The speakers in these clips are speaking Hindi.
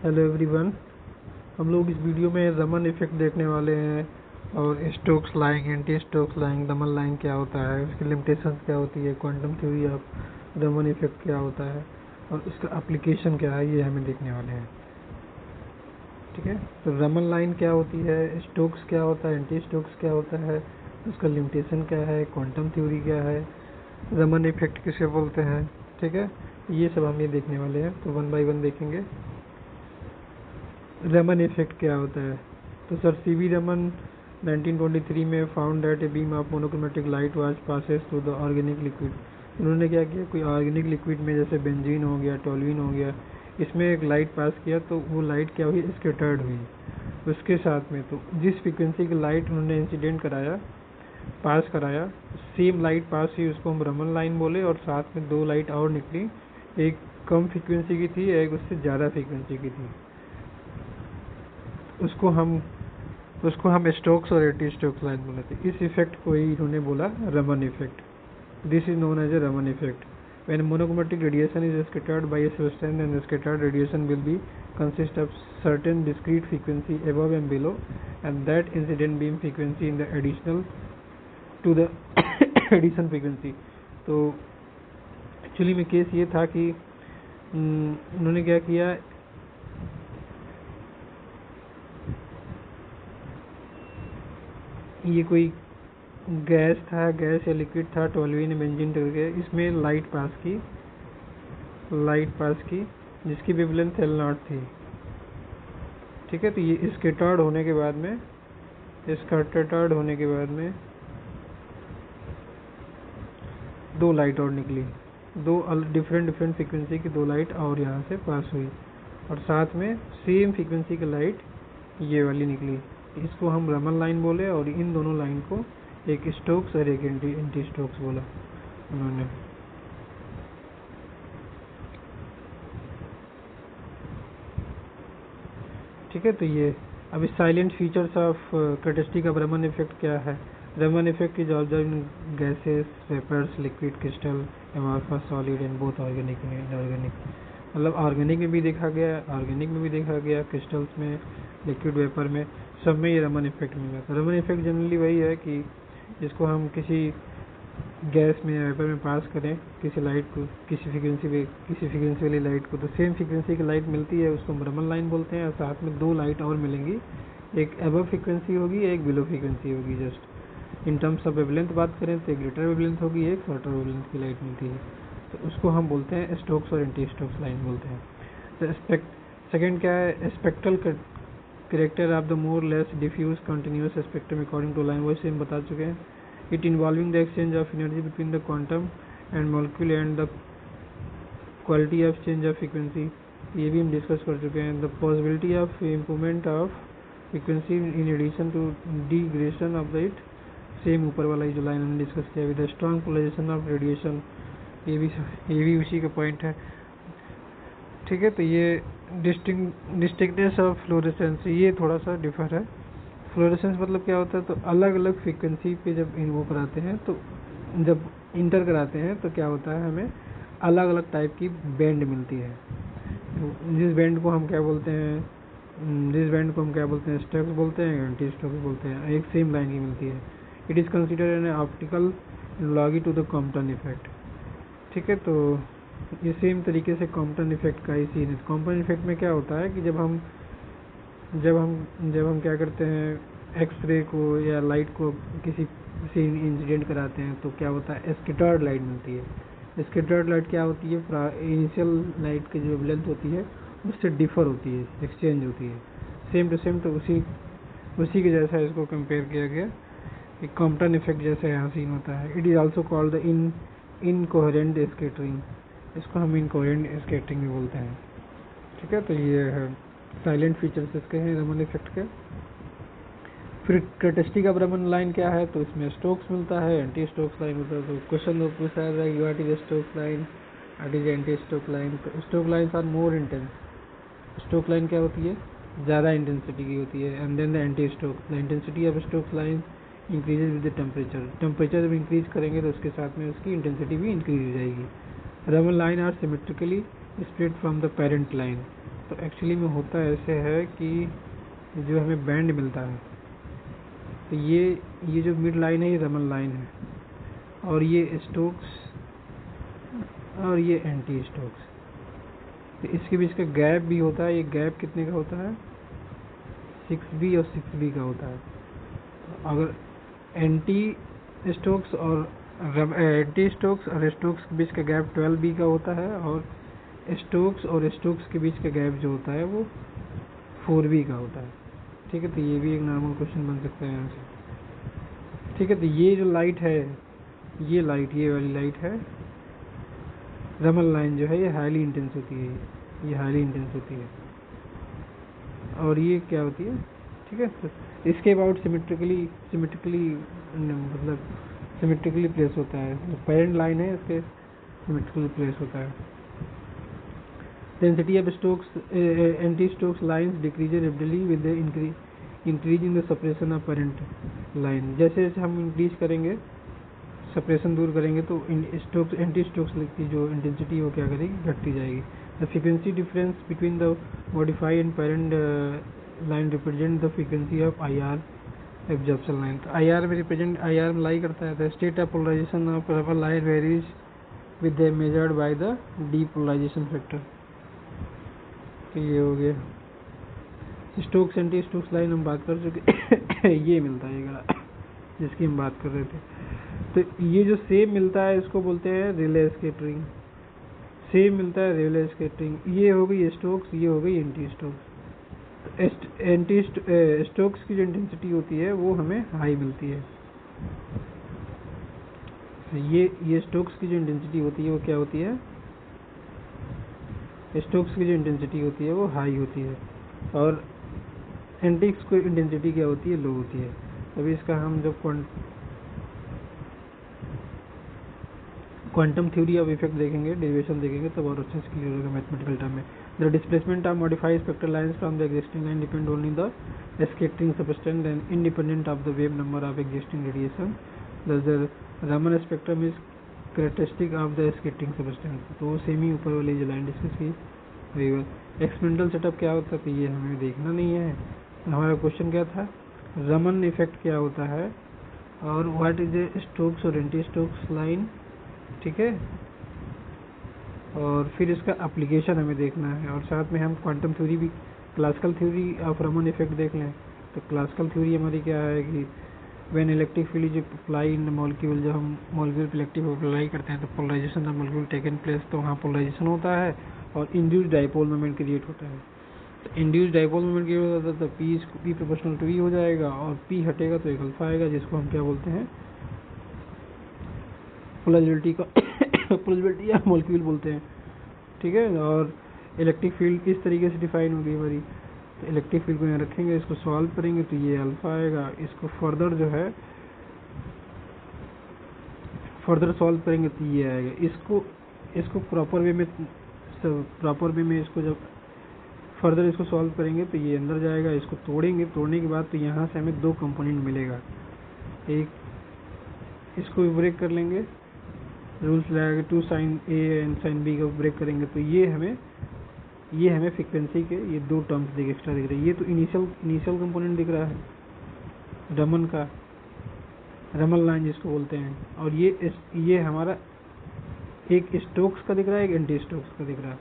Hello everyone. हम लोग इस वीडियो में रमन इफेक्ट देखने वाले हैं और Stokes line, anti Stokes line, Raman line क्या होता है, उसकी लिमिटेशंस क्या होती है, quantum theory of Raman effect क्या होता है और उसका एप्लीकेशन क्या है, ये हमें देखने वाले हैं। ठीक है, तो रमन लाइन क्या होती है, स्टोक्स क्या होता है, एंटी स्टोक्स क्या होता है, उसका लिमिटेशन क्या है, क्वांटम थ्योरी क्या है, रमन इफेक्ट किसे बोलते हैं। ठीक है, ये सब हम ये देखने वाले हैं, तो वन बाय वन देखेंगे। रमन इफेक्ट क्या होता है। तो सर सीवी रमन 1923 में found that a beam of monochromatic light was passes through the organic liquid. उन्होंने क्या किया, कोई ऑर्गेनिक लिक्विड में जैसे बेंजीन हो गया, टोल्यूइन हो गया, इसमें एक लाइट पास किया तो वो लाइट क्या हुई, स्कैटर्ड हुई। उसके साथ में तो जिस फ्रिक्वेंसी की लाइट उन्होंने इंसिडेंट कराया, पास कराया, सेम लाइट पास हुई, उसको हम रमन लाइन बोले। और साथ में दो लाइट और निकली, एक कम फ्रिक्वेंसी की थी, एक उससे ज़्यादा फ्रिक्वेंसी की थी। उसको हम स्टोक्स और एंटी स्टोक्स लाइन बोले थे। इस इफेक्ट को ही इन्होंने बोला Raman effect. This is known as a Raman effect. When monochromatic radiation is scattered by a substance, and the scattered radiation will be consist of certain discrete frequency above and below, and that incident beam frequency in the additional to the addition frequency। तो एक्चुअली में केस ये था कि उन्होंने क्या किया, ये कोई गैस था, गैस या लिक्विड था, टोल्यूइन बेंजीन करके, इसमें लाइट पास की जिसकी वेवलेंथ L0 थी। ठीक है, तो ये स्कैटर्ड होने के बाद में दो लाइट और निकली, दो डिफरेंट फ्रीक्वेंसी की दो लाइट और यहाँ से पास हुई, और साथ में सेम फ्रीक्वेंसी की लाइट ये वाली निकली। इसको हम रमन लाइन बोले, और इन दोनों लाइन को एक स्टोक्स और एक एंटी स्टोक्स बोला उन्होंने। ठीक है, तो ये अभी silent features of characteristic of Raman effect क्या है। Raman effect is observe in gases, vapours, liquid, crystal, amorphous solid and both organic and inorganic. मतलब ऑर्गेनिक में भी देखा गया, क्रिस्टल्स में, लिक्विड वेपर में, सब में ये रमन इफेक्ट मिल जाता है। रमन इफेक्ट जनरली वही है कि जिसको हम किसी गैस में या वेपर में पास करें किसी लाइट को, किसी फ्रीक्वेंसी वाली लाइट को, तो सेम फ्रीक्वेंसी की लाइट मिलती है, उसको हम रमन लाइन बोलते हैं। और साथ में दो लाइट और मिलेंगी, एक अबव फ्रीक्वेंसी होगी, एक बिलो फ्रीक्वेंसी होगी। Just in terms of wavelength बात करें तो एक ग्रेटर वेवलेंथ होगी, एक शॉर्टर वेवलेंथ की लाइट मिलती है, तो उसको हम बोलते हैं स्टोक्स और एंटी स्टोक्स लाइन बोलते हैं। तो सेकेंड क्या है, spectral character of the more less diffuse continuous spectrum according to line, वैसे हम बता चुके हैं। It involving the exchange of energy between the quantum and molecule and the quality of change of frequency, ये भी हम डिस्कस कर चुके हैं। The possibility of improvement of frequency in addition to degradation of the it, same ऊपर वाला जो लाइन हमने डिस्कस किया। With the strong polarisation of radiation, ये भी उसी का पॉइंट है। ठीक है, तो ये डिस्टिंक्टनेस ऑफ फ्लोरेसेंस, ये थोड़ा सा डिफर है। फ्लोरेसेंस मतलब क्या होता है, तो अलग अलग फ्रीक्वेंसी पे जब वो कराते हैं, तो जब इंटर कराते हैं तो क्या होता है, हमें अलग अलग टाइप की बैंड मिलती है। जिस बैंड को हम क्या बोलते हैं, स्टोक्स बोलते हैं, एंटी स्टोक्स बोलते हैं, एक सेम लाइन की मिलती है। It is considered an optical analogy to the Compton effect. ठीक है, तो ये सेम तरीके से कॉम्पटन इफेक्ट का ही सीन है। कॉम्पटन इफेक्ट में क्या होता है कि जब हम क्या करते हैं, एक्सरे को या लाइट को किसी से इंसिडेंट कराते हैं, तो क्या होता है, स्कैटर्ड लाइट मिलती है। स्कैटर्ड लाइट क्या होती है, इनिशियल लाइट की जो लेंथ होती है उससे डिफर होती है, एक्सचेंज होती है, सेम टू सेम। तो उसी के जैसा इसको कंपेयर किया गया कि कॉम्पटन इफेक्ट जैसा यहाँ सीन होता है। It is also called the incoherent scattering, इसको हम इनकोहेरेंट स्कैटरिंग भी बोलते हैं। ठीक है, तो ये है साइलेंट फीचर्स इसके हैं रमन इफेक्ट के। फिर कैरेक्टरिस्टिक ऑफ रमन लाइन क्या है, तो इसमें स्टोक्स मिलता है, एंटी स्टोक्स लाइन होता है। तो क्वेश्चन पूछा है what is Stokes line, what is anti Stoke line. तो Stoke lines are more intense. Stoke line क्या होती है, ज़्यादा इंटेंसिटी की होती है। And then the anti Stoke, the intensity of Stoke line increases with the temperature जब इंक्रीज करेंगे तो उसके साथ में उसकी इंटेंसिटी भी इंक्रीज हो जाएगी। Raman line are symmetrically spread from the parent line, तो एक्चुअली में होता ऐसे है कि जो हमें बैंड मिलता है, तो ये जो मिड लाइन है ये रमन लाइन है, और ये स्टोक्स और ये एंटी स्टोक्स, तो इसके बीच का गैप भी होता है। ये गैप कितने का होता है? 6b और 6b का होता है। अगर एंटी स्टोक्स और स्टोक्स के बीच का गैप 12b का होता है, और स्टोक्स और स्टोक्स के बीच का गैप जो होता है वो 4b का होता है। ठीक है, तो ये भी एक नॉर्मल क्वेश्चन बन सकता है यहाँ से। ठीक है, तो ये जो लाइट है, ये वाली लाइट है, रमन लाइन जो है ये हाईली इंटेंस होती है, ये हाईली इंटेंस होती है। और ये क्या होती है? ठीक है, तो इसके अबाउट सिमेट्रिकली मतलब सिमेट्रिकली प्लेस होता है। जो पेरेंट लाइन है इसके सिमेट्रिकली प्लेस होता है। Density of Stokes anti Stokes lines decreases rapidly with the increase in the separation of parent line. जैसे जैसे हम इंक्रीज करेंगे, सेपरेशन दूर करेंगे, तो एंटी स्टोक्स की जो इंटेंसिटी वो क्या करेगी? घटती जाएगी। The frequency difference between the modify and parent line represent the frequency of IR absorption line. तो IR में लाई करता है। The state of polarization of Raman line varies with the measured by the depolarization factor. तो ये हो गया स्टोक्स एंटी स्टोक्स लाइन, हम बात कर चुके। ये मिलता है ये जिसकी हम बात कर रहे थे। तो ये जो सेम मिलता है इसको बोलते हैं रिले स्कैटरिंग। सेम मिलता है रिले स्कैटरिंग। ये हो गई स्टोक्स, ये हो गई एंटी स्टोक्स। एंटी स्टोक्स की जो इंटेंसिटी होती है वो हमें हाई मिलती है। ये स्टोक्स की जो इंटेंसिटी होती है वो क्या होती है? स्टोक्स की जो इंटेंसिटी होती है वो हाई होती है, और एंटीक्स की इंटेंसिटी क्या होती है? लो होती है। अभी इसका हम जब क्वांटम थ्योरी ऑफ इफेक्ट देखेंगे, डेरिवेशन देखेंगे, तब और अच्छे से क्लियर होगा मैथमेटिकल टर्म में। The displacement of modified spectral lines from the existing line depend only the scattering substance and independent of the wave number of existing radiation. The Raman spectrum is characteristic of the scattering substance. तो सेम ही ऊपर वाली जो लाइन डिस्कस की। एक्सपेरिमेंटल सेटअप क्या होता है, तो ये हमें देखना नहीं है। हमारा क्वेश्चन क्या था? रमन इफेक्ट क्या होता है, और व्हाट इज ए स्टोक्स और एंटी स्टोक्स लाइन। ठीक है, और फिर इसका एप्लीकेशन हमें देखना है, और साथ में हम क्वांटम थ्योरी भी, classical theory of Raman effect देख लें। तो क्लासिकल थ्योरी हमारी क्या है कि when electric field is apply in molecule, जब हम मॉलिक्यूल पे इलेक्ट्रिक अप्लाई करते हैं तो polarization of molecule taken place, तो वहाँ पोलराइजेशन होता है और इंड्यूस्ड डाइपोल मोमेंट क्रिएट होता है। तो इंड्यूस्ड डाइपोल मोमेंट क्रिएट होता है तो पी प्रोपोर्शनल टू ई हो जाएगा, और पी हटेगा तो एक अल्फा आएगा, जिसको हम क्या बोलते हैं? पोलराइजिटी का पोलराइजिटी या मॉलिक्यूल बोलते हैं। ठीक है, और इलेक्ट्रिक फील्ड इस तरीके से डिफाइन होगी हमारी। तो इलेक्ट्रिक फील्ड को यहाँ रखेंगे, इसको सॉल्व करेंगे तो ये अल्फा आएगा। इसको फर्दर जो है सॉल्व करेंगे तो ये आएगा। इसको प्रॉपर वे में इसको जब फर्दर इसको सॉल्व करेंगे तो ये अंदर जाएगा। इसको तोड़ने के बाद तो यहाँ से हमें दो कंपोनेंट मिलेगा। एक इसको भी ब्रेक कर लेंगे, रूल्स लगाएंगे, 2 sin A and sin B का ब्रेक करेंगे तो ये हमें फ्रीक्वेंसी के ये दो टर्म्स देख एक्स्ट्रा दिख रहे हैं। ये तो इनिशियल कंपोनेंट दिख रहा है रमन का, रमन लाइन जिसको बोलते हैं, और ये हमारा एक स्टोक्स का दिख रहा है, एक एंटी स्टोक्स का दिख रहा है।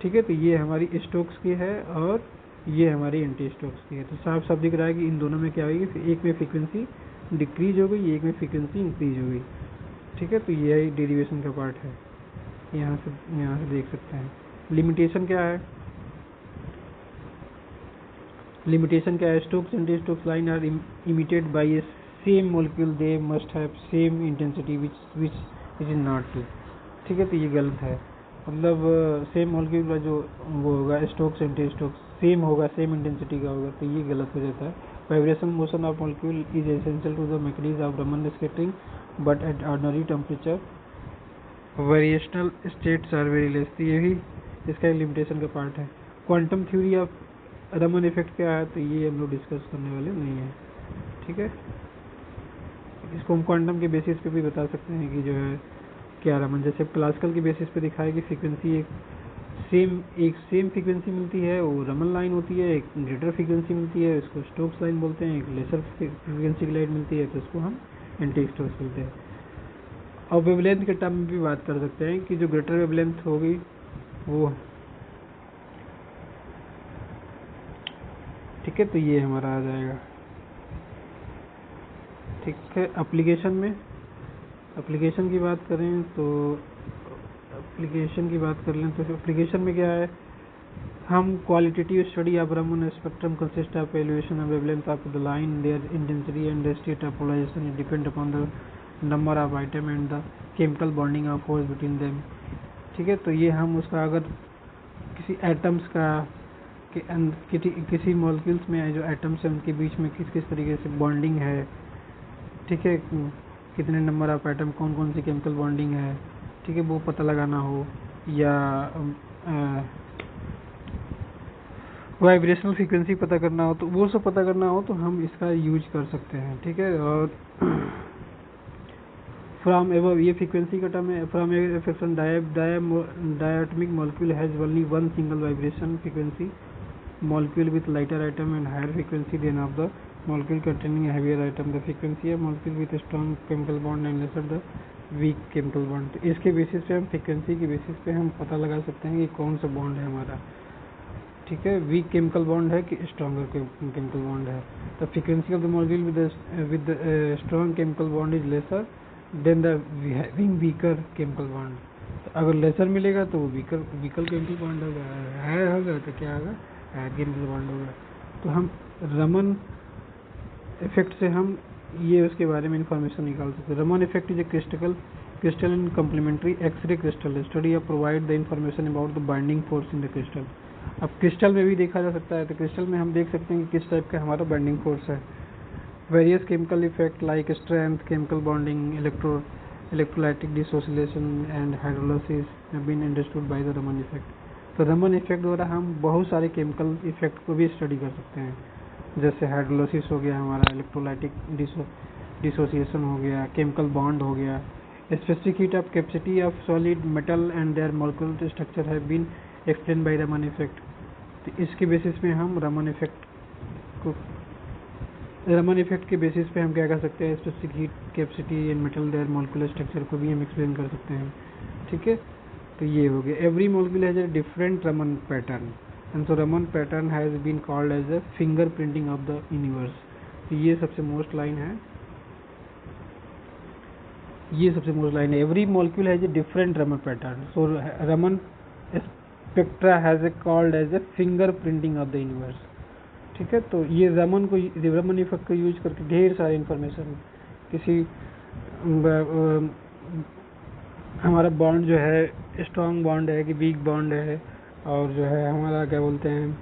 ठीक है, तो ये हमारी स्टोक्स की है और ये हमारी एंटी स्टोक्स की है। तो साफ साफ दिख रहा है कि इन दोनों में क्या होगी, एक में फ्रीक्वेंसी डिक्रीज हो गई, एक में फ्रीक्वेंसी इंक्रीज हो गई। ठीक है, तो यही डेरिवेशन का पार्ट है, यहाँ से देख सकते हैं। लिमिटेशन क्या है? Stokes anti Stokes line are emitted by a same molecule, they must have same intensity which it is not true. ठीक है, तो ये गलत है। मतलब सेम मॉलिक्यूल का जो वो होगा स्टोक्स एंटी स्टोक्स सेम होगा, सेम इंटेंसिटी का होगा, तो ये गलत हो जाता है। Vibration motion of molecule is essential to the mechanism of Raman scattering, but at ordinary temperature variational states are very less. ये भी इसका लिमिटेशन का पार्ट है। Quantum theory of Raman effect क्या है, तो ये हम लोग डिस्कस करने वाले नहीं है। ठीक है, इसको हम क्वांटम के बेसिस पे भी बता सकते हैं कि जो है क्या रमन, जैसे क्लासिकल के बेसिस पे दिखाया कि फ्रीक्वेंसी एक एक सेम फ्रीक्वेंसी मिलती है, वो रमन लाइन होती है। एक ग्रेटर फ्रीक्वेंसी मिलती है, इसको स्टोक्स लाइन बोलते हैं। एक लेसर फ्रीक्वेंसी की लाइन मिलती है, तो इसको हम एंटी स्टोक्स बोलते हैं। और वेवलेंथ के टर्म में भी बात कर सकते हैं कि जो ग्रेटर वेवलेंथ होगी वो, ठीक है, तो ये हमारा आ जाएगा। ठीक है, एप्लीकेशन की बात करें तो एप्लीकेशन में क्या है, हम qualitative study of Raman spectrum consist of elevation of wavelength of the line, their intensity and state of polarization depend upon the number of item and the chemical bonding of force between them. ठीक है, तो ये हम उसका अगर किसी एटम्स का किसी मॉलिक्यूल्स में जो एटम्स हैं उनके बीच में किस किस तरीके से बॉन्डिंग है, ठीक है, कितने नंबर ऑफ एटम, कौन कौन सी केमिकल बॉन्डिंग है, ठीक है, वो पता लगाना हो, या वाइब्रेशनल फ्रीक्वेंसी पता करना हो, तो वो सब पता करना हो तो हम इसका यूज कर सकते हैं। ठीक है, और फ्रॉम एबव, ये फ्रीक्वेंसी का टर्म है। From affection diatomic molecule has only one single vibration frequency, molecule with lighter atom and higher frequency than of the molecule containing a heavier atom, the frequency of molecule with a strong chemical bond and lesser the weak chemical bond। तो इसके बेसिस पे हम फ्रीक्वेंसी के बेसिस पे हम पता लगा सकते हैं कि कौन सा बॉन्ड है हमारा। ठीक है, वीक केमिकल बॉन्ड है कि स्ट्रॉन्गर केमिकल बॉन्ड है। The frequency of the molecule with strong chemical bond is lesser than the having weaker chemical bond. तो अगर लेसर मिलेगा तो वो वीकर केमिकल बॉन्ड होगा तो क्या होगा, केमिकल बॉन्ड होगा। तो हम रमन इफेक्ट से हम ये उसके बारे में इंफॉर्मेशन निकाल सकते हैं। Raman effect is a crystal in complementary x ray crystal study of provide the information about the binding force in the crystal. अब क्रिस्टल में भी देखा जा सकता है, तो क्रिस्टल में हम देख सकते हैं कि किस टाइप का हमारा बाइंडिंग फोर्स है। Various chemical effect like strength, chemical bonding, electrolytic dissociation and hydrolysis have been understood by the Raman effect. तो रमन इफेक्ट द्वारा हम बहुत सारे केमिकल इफेक्ट को भी स्टडी कर सकते हैं, जैसे हाइड्रोलिसिस हो गया हमारा, इलेक्ट्रोलाइटिक डिसोसिएशन हो गया, केमिकल बॉन्ड हो गया, specific heat of capacity of solid metal and their molecular structure have been explain by Raman effect. तो इसके बेसिस पे हम रमन इफेक्ट के बेसिस पे हम क्या कर सकते हैं, specific heat capacity and metal their molecular structure को भी हम एक्सप्लेन कर सकते हैं। ठीक है, तो ये हो गया। Every molecule has a different Raman pattern and so Raman pattern has been called as a finger printing of the universe. तो ये सबसे मोस्ट लाइन है, every molecule has a different Raman pattern, so Raman spectra has called as a finger printing of the universe. ठीक है, तो ये रमन इफेक्ट को यूज करके ढेर सारे इंफॉर्मेशन, किसी हमारा बॉन्ड जो है स्ट्रॉन्ग बॉन्ड है कि वीक बॉन्ड है, और जो है हमारा क्या बोलते हैं,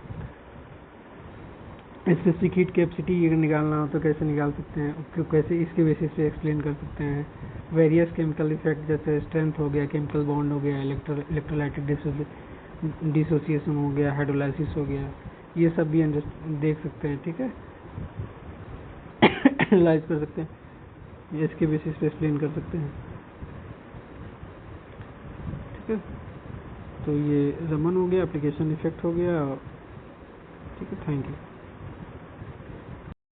स्पेसिफिक हीट कैपेसिटी निकालना हो तो कैसे निकाल सकते हैं, कैसे इसके बेसिस पे एक्सप्लेन कर सकते हैं। वेरियस केमिकल इफेक्ट जैसे स्ट्रेंथ हो गया, केमिकल बॉन्ड हो गया, इलेक्ट्रोलाइटिक डिसोसिएशन हो गया, हाइड्रोलाइसिस हो गया, ये सब भी देख सकते हैं। ठीक है, एनालाइज कर सकते हैं, इसके बेसिस पे एक्सप्लेन कर सकते हैं। ठीक है, तो ये रमन हो गया, एप्लीकेशन इफेक्ट हो गया। ठीक है, थैंक यू।